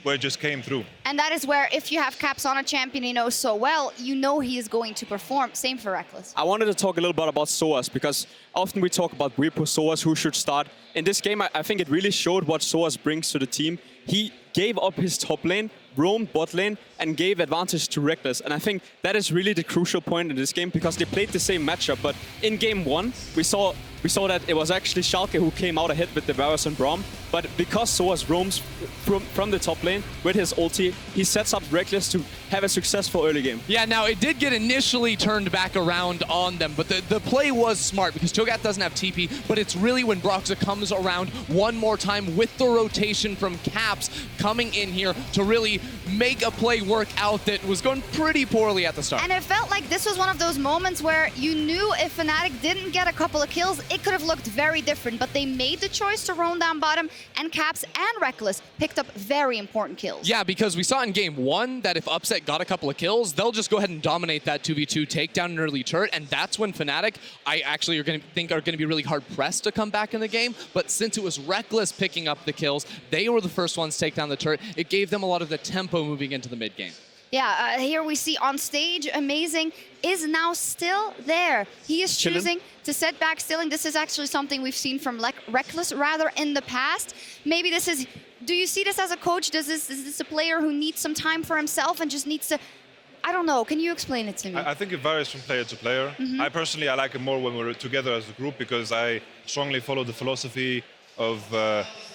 where it just came through. And that is where, if you have Caps on a champion you know so well, you know he is going to perform. Same for Rekkles. I wanted to talk a little bit about sOAZ, because often we talk about Repo sOAZ, who should start. In this game, I think it really showed what sOAZ brings to the team. He gave up his top lane, roamed bot lane, and gave advantage to Rekkles. And I think that is really the crucial point in this game, because they played the same matchup. But in game 1, we saw that it was actually Schalke who came out ahead with the Varus and Braum. But because sOAZ roams from the top lane with his ulti, he sets up Rekkles to have a successful early game. Yeah, now it did get initially turned back around on them, but the play was smart because Cho'gath doesn't have TP, but it's really when Broxah comes around one more time with the rotation from Caps coming in here to really make a play work out that was going pretty poorly at the start. And it felt like this was one of those moments where you knew if Fnatic didn't get a couple of kills, it could have looked very different, but they made the choice to roam down bottom, and Caps and Rekkles picked up very important kills. Yeah, because we saw in game 1 that if Upset got a couple of kills, they'll just go ahead and dominate that 2v2, take down an early turret, and that's when Fnatic, I actually are going to be really hard pressed to come back in the game. But since it was Rekkles picking up the kills, they were the first ones to take down the turret. It gave them a lot of the tempo moving into the mid game. Yeah, here we see on stage, Amazing is now still there. He is choosing to set back Stilling. This is actually something we've seen from Rekkles rather in the past. Maybe this is, do you see this as a coach? Is this a player who needs some time for himself and just needs to, I don't know, can you explain it to me? I think it varies from player to player. I personally, I like it more when we're together as a group, because I strongly follow the philosophy of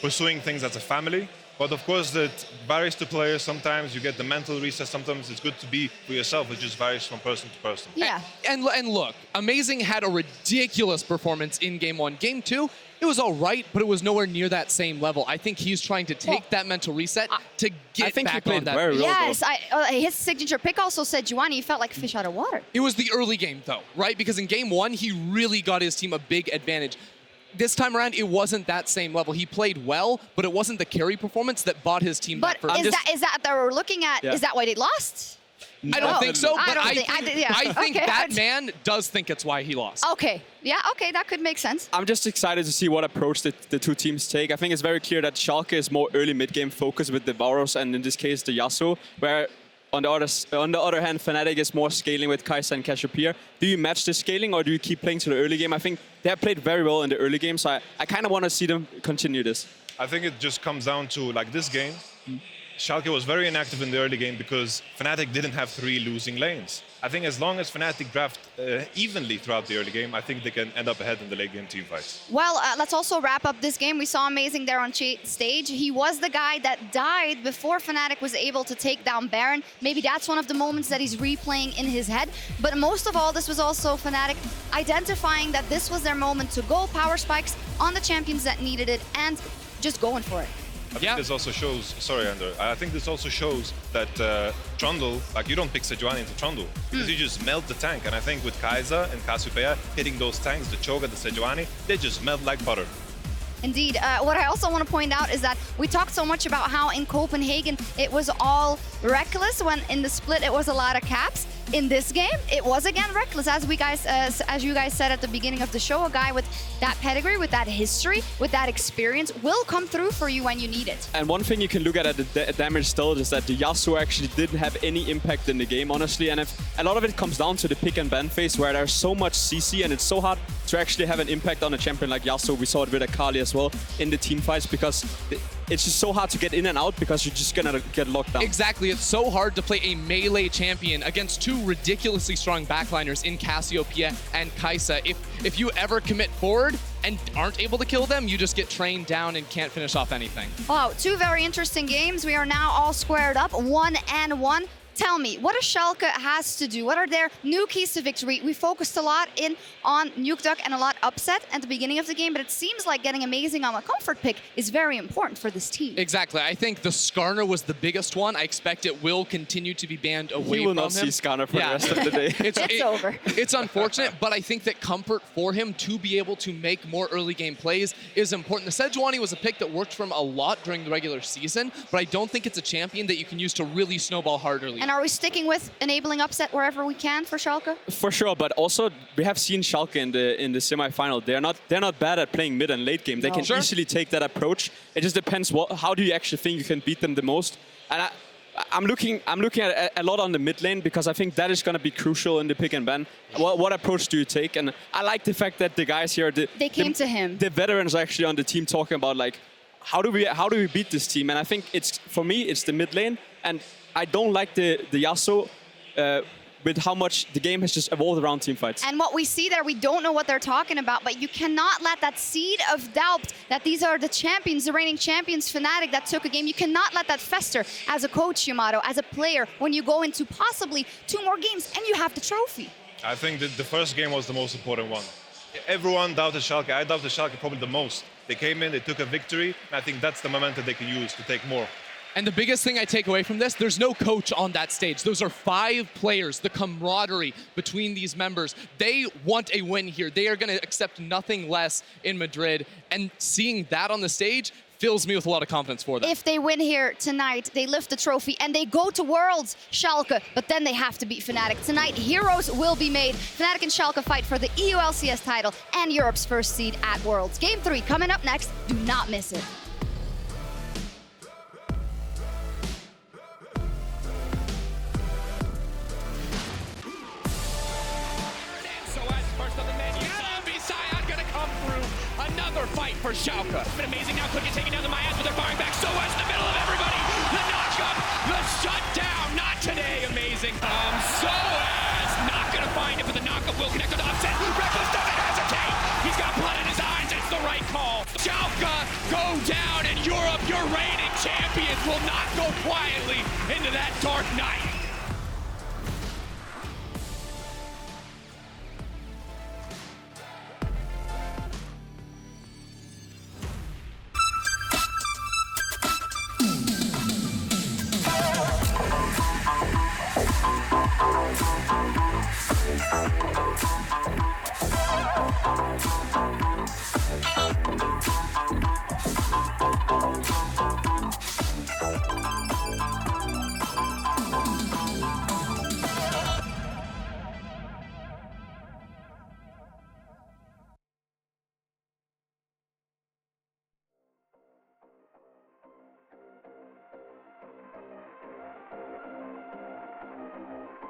pursuing things as a family. But of course, it varies to players. Sometimes you get the mental reset. Sometimes it's good to be for yourself. It just varies from person to person. Yeah. And look, Amazing had a ridiculous performance in game 1. Game 2, it was all right, but it was nowhere near that same level. I think he's trying to take that mental reset to get back on that. Very well, yes, his signature pick also said Sejuani. He felt like a fish out of water. It was the early game, though, right? Because in game 1, he really got his team a big advantage. This time around, it wasn't that same level. He played well, but it wasn't the carry performance that bought his team But that first. is that we're looking at, is that why they lost? I don't think so, but I think okay. that man does think it's why he lost. Okay, yeah, okay, that could make sense. I'm just excited to see what approach the two teams take. I think it's very clear that Schalke is more early mid-game focused with the Varus and in this case the Yasuo, where on the other hand, Fnatic is more scaling with Kai'Sa and Cassiopeia. Do you match the scaling or do you keep playing to the early game? I think they have played very well in the early game, so I kind of want to see them continue this. I think it just comes down to, like, this game, Schalke was very inactive in the early game because Fnatic didn't have 3 losing lanes. I think as long as Fnatic draft evenly throughout the early game, I think they can end up ahead in the late game team fights. Well, let's also wrap up this game. We saw Amazing there on stage. He was the guy that died before Fnatic was able to take down Baron. Maybe that's one of the moments that he's replaying in his head. But most of all, this was also Fnatic identifying that this was their moment to go power spikes on the champions that needed it and just going for it. I think this also shows, sorry Ander, I think this also shows that Trundle, like, you don't pick Sejuani into Trundle because you just melt the tank. And I think with Kai'Sa and Cassiopeia hitting those tanks, the Cho'gath, the Sejuani, they just melt like butter. Indeed. What I also want to point out is that we talked so much about how in Copenhagen it was all Rekkles, when in the split it was a lot of Caps. in this game, it was again Rekkles, as you guys said at the beginning of the show. A guy with that pedigree, with that history, with that experience will come through for you when you need it. And one thing you can look at the damage still is that the Yasuo actually didn't have any impact in the game, honestly. And a lot of it comes down to the pick and ban phase, where there's so much CC and it's so hard to actually have an impact on a champion like Yasuo. We saw it with Akali as well in the team fights, because it's just so hard to get in and out because you're just gonna get locked down. Exactly, it's so hard to play a melee champion against two ridiculously strong backliners in Cassiopeia and Kai'Sa. If you ever commit forward and aren't able to kill them, you just get trained down and can't finish off anything. Wow, two very interesting games. We are now all squared up, 1-1. Tell me, what does Schalke has to do? What are their new keys to victory? We focused a lot on Nukeduck and a lot upset at the beginning of the game, but it seems like getting amazing on a comfort pick is very important for this team. Exactly. I think the Skarner was the biggest one. I expect it will continue to be banned away from him. He will not see Skarner for the rest of the day. It's over. It's unfortunate, but I think that comfort for him to be able to make more early game plays is important. The Sejuani was a pick that worked for him a lot during the regular season, but I don't think it's a champion that you can use to really snowball hard early. And are we sticking with enabling upset wherever we can for Schalke? For sure, but also we have seen Schalke in the semi-final. They're not bad at playing mid and late game. They can easily take that approach. It just depends how do you actually think you can beat them the most. And I'm looking at a lot on the mid lane, because I think that is going to be crucial in the pick and ban. What approach do you take? And I like the fact that the guys here, they came to him. The veterans actually on the team talking about like how do we beat this team? And I think for me it's the mid lane, and I don't like the Yasuo with how much the game has just evolved around team fights. And what we see there, we don't know what they're talking about, but you cannot let that seed of doubt that these are the champions, the reigning champions, Fnatic, that took a game. You cannot let that fester as a coach, Yamato, as a player, when you go into possibly 2 more games and you have the trophy. I think that the first game was the most important one. Everyone doubted Schalke. I doubted Schalke probably the most. They came in, they took a victory, and I think that's the momentum they can use to take more. And the biggest thing I take away from this, there's no coach on that stage. Those are 5 players, the camaraderie between these members. They want a win here. They are going to accept nothing less in Madrid. And seeing that on the stage fills me with a lot of confidence for them. If they win here tonight, they lift the trophy and they go to Worlds, Schalke, but then they have to beat Fnatic. Tonight, heroes will be made. Fnatic and Schalke fight for the EU LCS title and Europe's first seed at Worlds. Game 3 coming up next. Do not miss it. Fight for Schalke. It's been amazing now. Quickshot taking down the Mayas, but they're firing back sOAZ in the middle of everybody. The knockup, the shutdown. Not today. Amazing. sOAZ not going to find it, but the knockup will connect to the upset. Rekkles doesn't hesitate. He's got blood in his eyes. It's the right call. Schalke go down in Europe. Your reigning champions will not go quietly into that dark night.